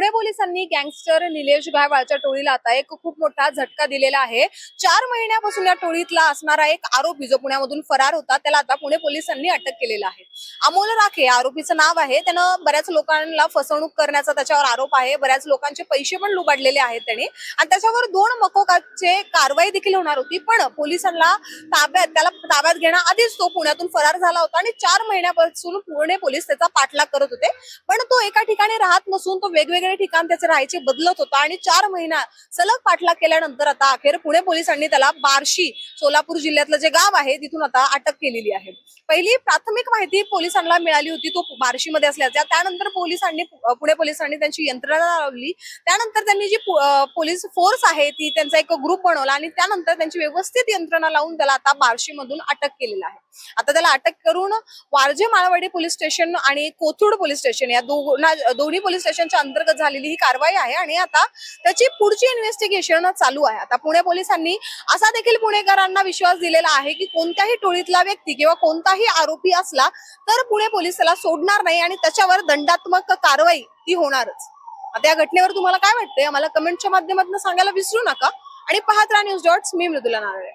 पुणे पोलिसांनी गँगस्टर निलेश गायकवाडच्या टोळीला आता एक खूप मोठा झटका दिलेला आहे। 4 महिन्यापासून या टोळीतला असणारा एक आरोपी जो पुण्यामधून फरार होता त्याला आता पुणे पोलिसांनी अटक केलेला आहे। अमोल राखे आरोपीचं नाव आहे। त्यानं बऱ्याच लोकांना फसवणूक करण्याचा त्याच्यावर आरोप आहे। बऱ्याच लोकांचे पैसे पण लुबाडलेले आहेत त्याने आणि त्याच्यावर 2 मकोकाचे कारवाई देखील होणार होती, पण पोलिसांना त्याला ताब्यात घेण्याआधीच तो पुण्यातून फरार झाला होता आणि 4 महिन्यापासून पुणे पोलीस त्याचा पाठलाग करत होते। पण तो एका ठिकाणी राहत नसून तो वेगवेगळे ठिकाण त्याचे राहायचे बदलत होता आणि 4 महिना सलग पाठलाग केल्यानंतर आता अखेर पुणे पोलिसांनी त्याला बार्शी सोलापूर जिल्ह्यातलं जे गाव आहे तिथून आता अटक केलेली आहे। पहिली प्राथमिक माहिती पोलिसांना मिळाली होती तो बार्शीमध्ये असल्याच्या, त्यानंतर पुणे पोलिसांनी त्यांची यंत्रणा लावली। त्यानंतर त्यांनी जी पोलीस फोर्स आहे ती त्यांचा एक ग्रुप बनवला आणि त्यानंतर त्यांची व्यवस्थित यंत्रणा लावून त्याला आता बार्शी मधून अटक केलेला आहे। आता त्याला अटक करून वारजे माळवाडी पोलीस स्टेशन आणि कोथरूड पोलीस स्टेशन या दोन्ही पोलीस स्टेशनच्या अंतर्गत झालेली ही कारवाई आहे आणि आता त्याची पुढची इन्व्हेस्टिगेशन चालू आहे। आता पुणे पोलिसांनी असा देखील पुणेकरांना विश्वास दिलेला आहे की कोणत्याही टोळीतला व्यक्ती किंवा कोणताही आरोपी असला तर पुणे पोलीस त्याला सोडणार नाही आणि त्याच्यावर दंडात्मक कारवाई ती होणारच। आता या घटनेवर तुम्हाला काय वाटतंय आम्हाला कमेंटच्या माध्यमातून सांगायला विसरू नका आणि पाहत राहा न्यूज डॉट्स। मी मृदुला नारळे।